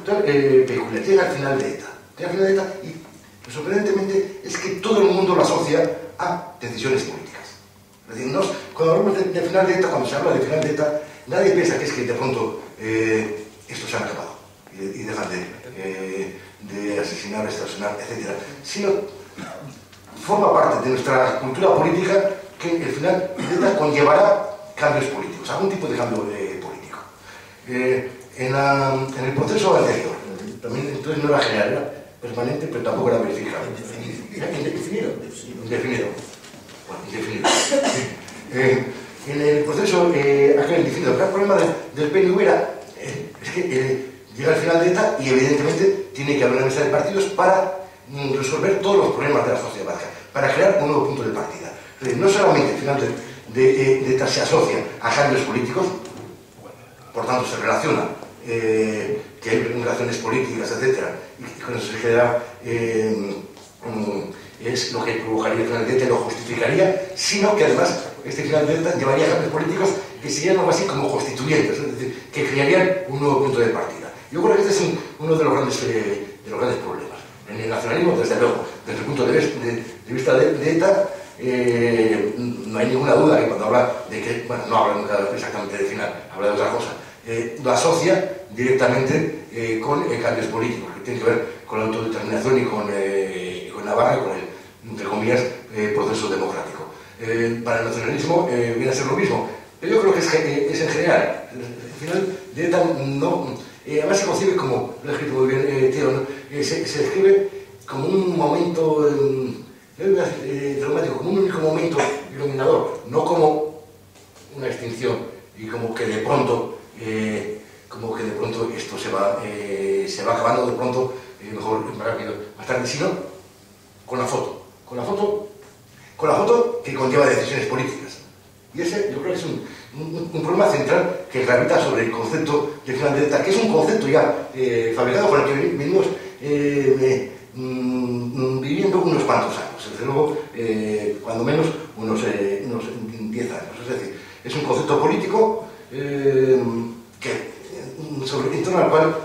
otra peculiaridad al final de ETA. Y sorprendentemente es que todo el mundo lo asocia a decisiones políticas. Es decir, cuando hablamos de final de ETA, cuando se habla de final de ETA, nadie piensa que es que de pronto estos se han acabado y dejan de asesinar, extorsionar, etc. Sino forma parte de nuestra cultura política que el final de ETA conllevará cambios políticos, algún tipo de cambio político. En el proceso anterior, también entonces no era general, era permanente, pero tampoco era verificable. Indefinido. Bueno, indefinido. En el proceso aquel indefinido, el gran problema del PNV es que llega al final de ETA y evidentemente tiene que haber una mesa de partidos para resolver todos los problemas de la sociedad vasca, para crear un nuevo punto de partida. Es decir, no solamente el final de ETA se asocia a cambios políticos, por tanto se relaciona, que hay relaciones políticas, etc., y con eso se genera, es lo que provocaría el final de ETA y lo justificaría, sino que además este final de ETA llevaría a cambios políticos que serían algo así como constituyentes, es decir, que crearían un nuevo punto de partida. Yo creo que este es uno de los grandes problemas. En el nacionalismo, desde luego, desde el punto de vista de ETA, no hay ninguna duda que cuando habla de que, bueno, no habla nunca exactamente de final, habla de otra cosa, lo asocia directamente con cambios políticos, que tienen que ver con la autodeterminación y con Navarra y con el, entre comillas, proceso democrático. Para el nacionalismo viene a ser lo mismo, pero yo creo que es en general. Al final de ETA además se concibe como, lo ha escrito muy bien Tío, ¿no? Se describe como un momento traumático, como un único momento iluminador, no como una extinción y como que de pronto esto se va acabando de pronto, mejor más rápido, más tarde, sino con la foto que conlleva decisiones políticas. Y ese yo creo que es un problema central que gravita sobre el concepto de final de ETA, que es un concepto ya fabricado con el que venimos viviendo unos cuantos años, desde luego, cuando menos unos 10 años. Es decir, es un concepto político en torno al cual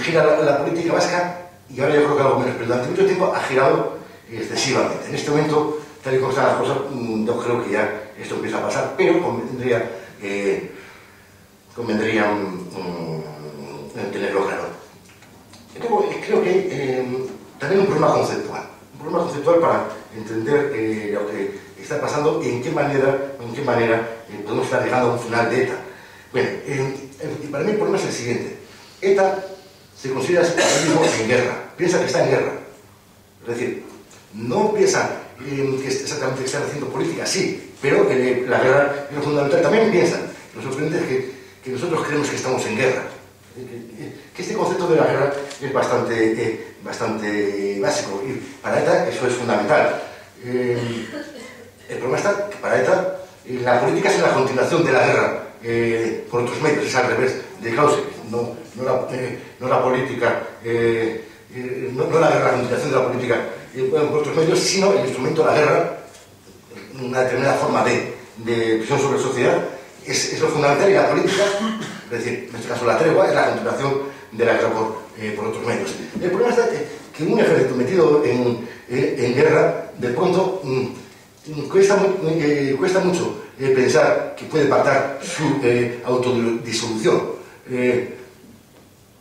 gira la política vasca, y ahora yo creo que algo menos, pero durante mucho tiempo ha girado excesivamente. En este momento, tal y como están las cosas, yo creo que ya esto empieza a pasar, pero convendría tenerlo claro. Creo que hay también un problema conceptual para entender lo que está pasando y en qué manera podemos estar llegando a un final de ETA. Bueno, para mí el problema es el siguiente. ETA se considera ahora mismo en guerra, piensa que está en guerra. Es decir, no piensa que exactamente están haciendo política, sí, pero la guerra es lo fundamental. También piensan, lo sorprendente es que nosotros creemos que estamos en guerra. Que este concepto de la guerra es bastante básico y para ETA eso es fundamental. El problema está que para ETA la política es una continuación de la guerra por otros medios, es al revés de Clausewitz, no la política, no la guerra, la continuación de la política por otros medios, sino el instrumento de la guerra, una determinada forma de visión sobre la sociedad, es lo fundamental, y la política, es decir, en este caso la tregua, es la continuación de la guerra por otros medios. El problema está que un ejército metido en guerra, de pronto, cuesta mucho pensar que puede pactar su autodisolución.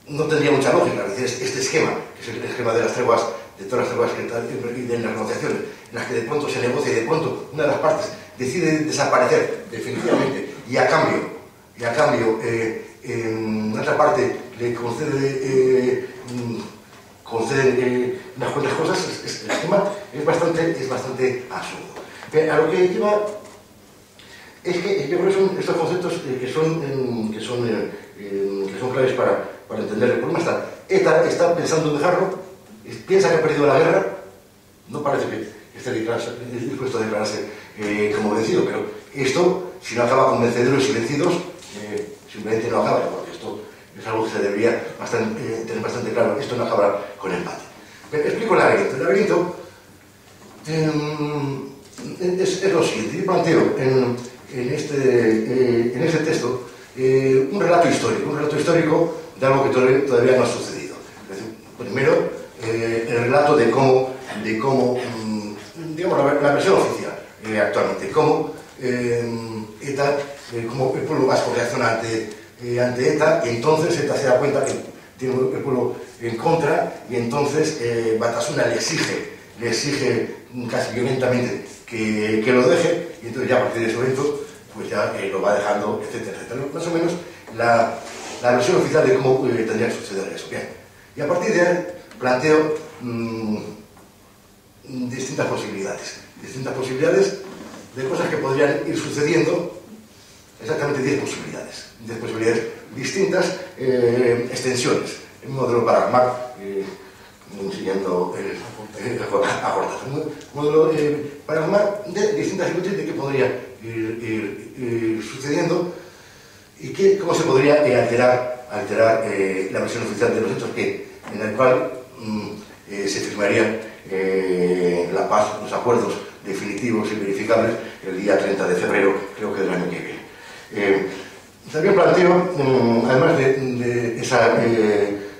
No tendría mucha lógica. Es decir, este esquema, que es el esquema de las treguas, de todas las treguas y de las negociaciones, en las que de pronto se negocia y de pronto una de las partes decide desaparecer definitivamente y a cambio otra parte le concede unas cuantas cosas. El esquema es bastante absurdo. A lo que lleva es que yo creo que son estos conceptos que son claves para entender el problema. ETA está pensando en dejarlo, piensa que ha perdido la guerra, no parece que esté dispuesto a declararse como vencido, pero esto, si no acaba con vencedores y vencidos, simplemente no acaba, porque esto es algo que se debería tener bastante claro. Esto no acabará con empate. Explico el laberinto. El laberinto es lo siguiente. Yo planteo en este texto un relato histórico de algo que todavía no ha sucedido. Primero, el relato de cómo digamos, la versión oficial actualmente, cómo ETA, cómo el pueblo vasco reacciona ante ETA, y entonces ETA se da cuenta que tiene el pueblo en contra, y entonces Batasuna le exige casi violentamente que lo deje, y entonces ya a partir de ese momento pues ya lo va dejando, etcétera, etcétera. Más o menos la versión oficial de cómo tendría que suceder eso. Bien. Y a partir de ahí planteo distintas posibilidades de cosas que podrían ir sucediendo, exactamente 10 posibilidades distintas, extensiones. El modelo para armar, siguiendo modelo para armar de distintas hipótesis de qué podría ir sucediendo y cómo se podría alterar la versión oficial de los hechos, en el cual se firmarían la paz, los acuerdos definitivos y verificables el día 30 de febrero, creo que del año que viene. También planteo, además de esa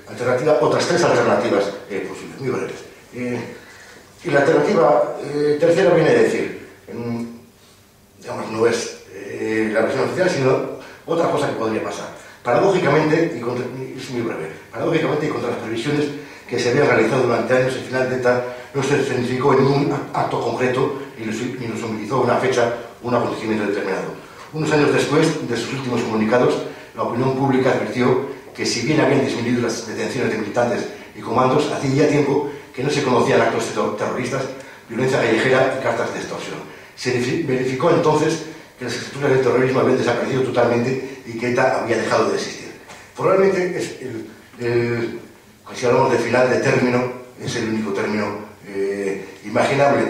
alternativa, otras 3 alternativas posibles, muy breves. Y la alternativa tercera viene a decir, digamos, no es la versión oficial, sino otra cosa que podría pasar. Paradójicamente, es muy breve, paradójicamente y contra las previsiones que se habían realizado durante años, el final de ETA no se escenificó en ningún acto concreto ni nos movilizó una fecha, un acontecimiento determinado. Unos años después de sus últimos comunicados, la opinión pública advirtió que si bien habían disminuido las detenciones de militantes y comandos, hacía ya tiempo que no se conocían actos terroristas, violencia callejera y cartas de extorsión. Se verificó entonces que las estructuras del terrorismo habían desaparecido totalmente y que ETA había dejado de existir. Probablemente si hablamos de final de término, es el único término imaginable,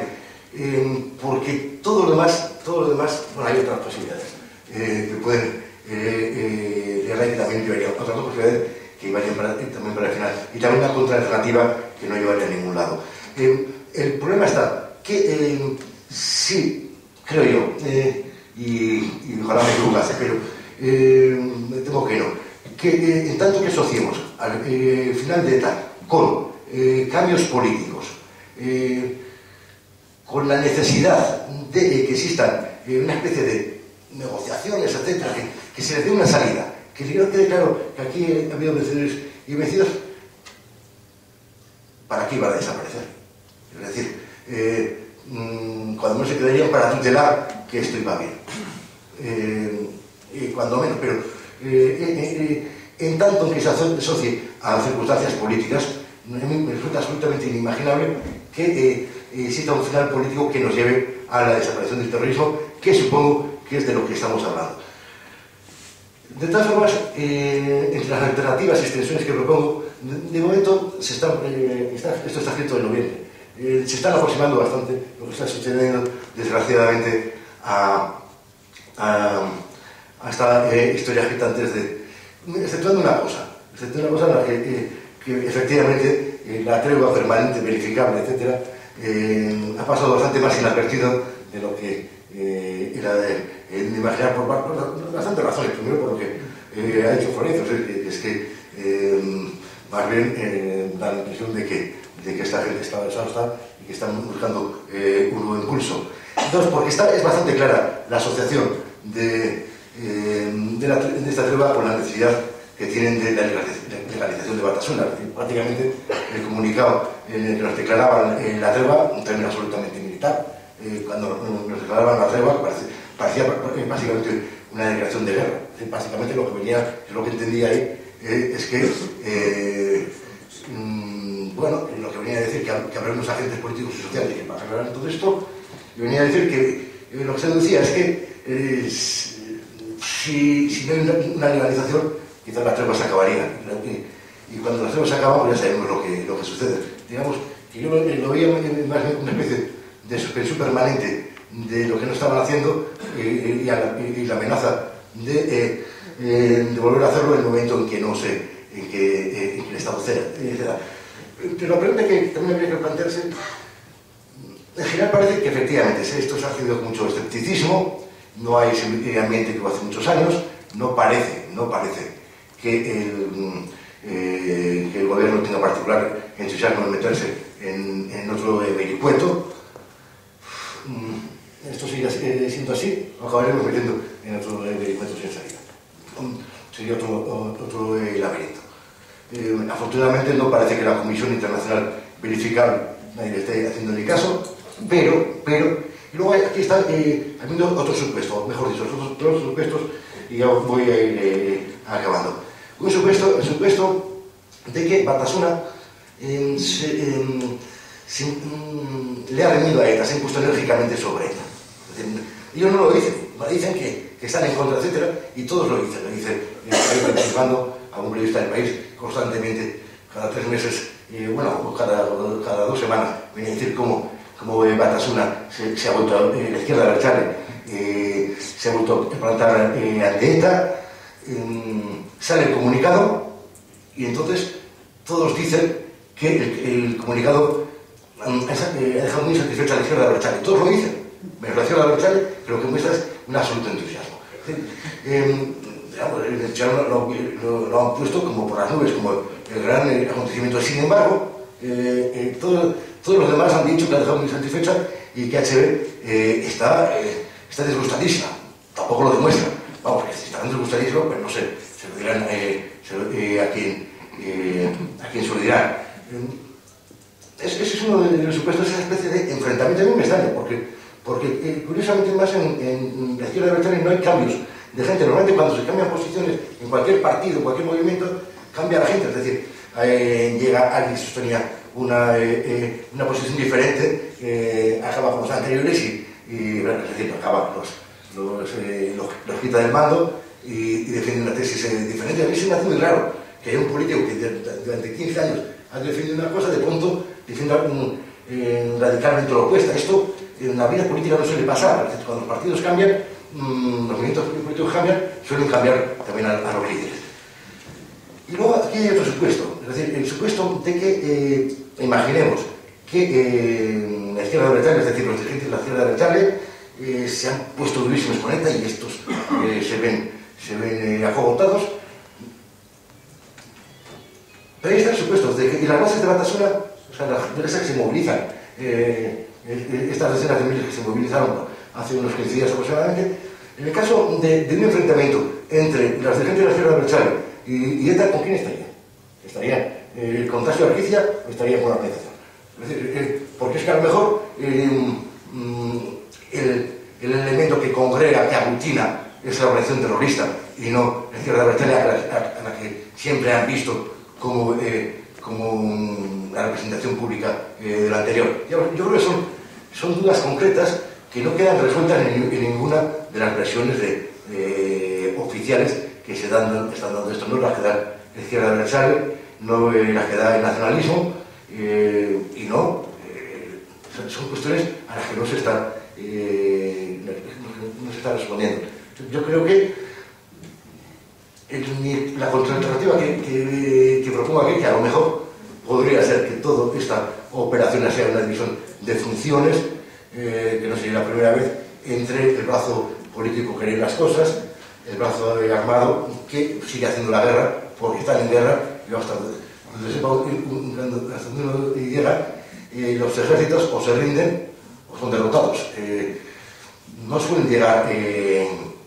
porque todo lo demás, bueno, hay otras posibilidades que pueden llegar, y también llevaría otras 2 posibilidades que llevarían también para el final, y también una contraalternativa que no llevaría a ningún lado. El problema está que sí, creo yo, y ojalá me equivocase, pero me temo que no, que en tanto que asociemos al final de ETA con cambios políticos, con la necesidad de que existan una especie de negociaciones, etcétera, que se les dé una salida, que quede claro que aquí ha habido vencedores y vencidos, ¿para qué iban a desaparecer? Es decir, cuando no se quedarían para tutelar que esto iba bien, cuando menos, pero en tanto que se asocie a circunstancias políticas, me resulta absolutamente inimaginable que exista un final político que nos lleve a la desaparición del terrorismo, que supongo que es de lo que estamos hablando. De todas formas, entre las alternativas y extensiones que propongo, de momento esto está escrito en noviembre, se están aproximando bastante lo que está sucediendo, desgraciadamente, a esta historia agitante, exceptuando una cosa en la que efectivamente la tregua permanente, verificable, etcétera, ha pasado bastante más inadvertido de lo que era de imaginar por bastantes razones. Primero, por lo que ha hecho Florencio, es que más bien da la impresión de que esta gente está exhausta y que están buscando un nuevo impulso. Dos, porque es bastante clara la asociación de esta tregua con la necesidad que tienen de la legalización de Batasuna. Prácticamente el comunicado en el que nos declaraban la tregua, un término absolutamente militar, cuando nos declaraban la tregua parecía básicamente una declaración de guerra. Básicamente lo que venía, lo que entendía ahí, es que bueno, lo que venía a decir que habrá unos agentes políticos y sociales que para aclarar todo esto, venía a decir que lo que se deducía es que si no hay una legalización, quizás las treguas se acabarían. Y cuando las treguas se acaban, pues ya sabemos lo que sucede. Digamos que yo lo veía más bien como una especie de suspensión permanente de lo que no estaban haciendo y la amenaza de volver a hacerlo en el momento en que no sé, en que el Estado ceda. Pero la pregunta que también habría que plantearse, en general parece que efectivamente esto se ha recibido con mucho escepticismo, no hay ese ambiente que hace muchos años, no parece que el gobierno tenga tengo particular entusiasmo en meterse en otro vericueto. Esto sigue siendo así, acabaremos metiendo en otro vericueto sin salida. Sería otro laberinto. Afortunadamente no parece que la Comisión Internacional Verificable nadie le esté haciendo ni caso, pero y luego aquí está habiendo otro supuesto, mejor dicho, otros supuestos, y ya voy a ir acabando. El supuesto de que Batasuna le ha venido a ETA, se ha impuesto enérgicamente sobre ETA. Ellos no lo dicen que están en contra, etcétera, y todos lo dicen. Lo dicen participando a un periodista del país constantemente, cada 3 meses, bueno, cada 2 semanas, viene a decir cómo Batasuna se ha vuelto, la izquierda de Abertzale se ha vuelto a plantar ante ETA, sale el comunicado, y entonces todos dicen que el comunicado ha dejado muy satisfecha a la izquierda de Abertzale. Todos lo dicen, menos la izquierda de Abertzale, que lo que muestra es un absoluto entusiasmo. El Chano lo han puesto como por las nubes, como el gran acontecimiento. Sin embargo, todos los demás han dicho que ha dejado muy satisfecha y que HB está disgustadísima. Tampoco lo demuestra. Vamos, que si están disgustadísimos, pues no sé, se lo dirán a quien se lo dirán. Ese es uno de los supuestos, esa especie de enfrentamiento. A mí me extraña, porque curiosamente más en la izquierda de Abertzale no hay cambios de gente. Normalmente cuando se cambian posiciones en cualquier partido, cualquier movimiento, cambia la gente. Es decir, llega alguien que sostenía una posición diferente, acaba con los anteriores y es decir, acaba los quita del mando y defiende una tesis diferente. A mí se me hace muy raro que haya un político que durante 15 años ha defendido una cosa, de pronto defienda radicalmente lo opuesto. Esto en la vida política no suele pasar. Cuando los partidos cambian, los movimientos políticos cambian, suelen cambiar también a los líderes. Y luego aquí hay otro supuesto, es decir, el supuesto de que imaginemos que la izquierda de Abertzale, es decir, los dirigentes de la izquierda de Abertzale, se han puesto durísimos con ETA y estos se ven acogotados. Pero ahí está el supuesto de que las bases de Batasuna, o sea, las empresas que se movilizan, estas decenas de miles que se movilizaron hace unos 15 días aproximadamente, en el caso de un enfrentamiento entre las dirigentes de la izquierda de Abertzale y ETA, ¿con quién estaría? ¿Estaría el contagio de Arquicia o estaría con la organización? Es decir, porque es que a lo mejor el elemento que congrega, que aglutina, es la organización terrorista y no la izquierda de Abertzale, a la que siempre han visto como la representación pública de la anterior. Yo creo que son dudas concretas que no quedan resueltas en ninguna de las versiones oficiales que están dando esto. No las que da la izquierda de Abertzale, no las que da el nacionalismo, y no, son cuestiones a las que no se está respondiendo. Yo creo que la contraalternativa que propongo aquí, que a lo mejor podría ser que toda esta operación sea una división de funciones, que no sería la primera vez, entre el brazo político que quiere las cosas, el brazo armado que sigue haciendo la guerra, porque están en guerra, y hasta donde sepa, hasta donde uno llega, los ejércitos o se rinden o son derrotados. No suelen llegar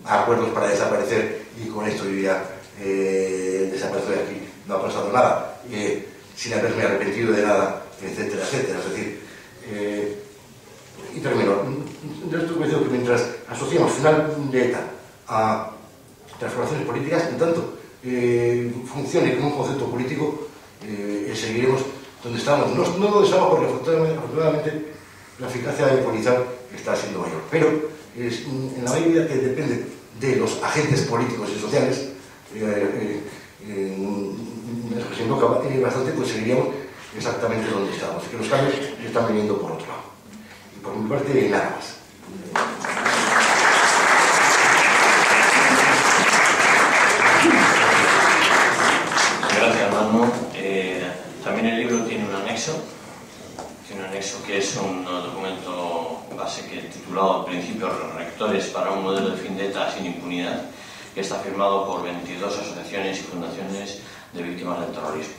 a acuerdos para desaparecer y con esto yo ya desaparezco de aquí, no ha pasado nada, sin haberme arrepentido de nada, etcétera, etcétera. Es decir, y termino. Yo estoy convencido que mientras asociamos final de ETA a transformaciones políticas, en tanto funcione como un concepto político, seguiremos donde estamos. No donde estamos, porque afortunadamente la eficacia de polizar está siendo mayor, pero en la mayoría que depende de los agentes políticos y sociales, se invoca bastante, pues seguiríamos exactamente donde estamos, que los cambios están viniendo por otro lado. Y por mi parte, nada más. Gracias, Armando. También el libro tiene un anexo que es un documento base que titulado Principios Rectores para un modelo de fin de ETA sin impunidad, que está firmado por 22 asociaciones y fundaciones de víctimas del terrorismo.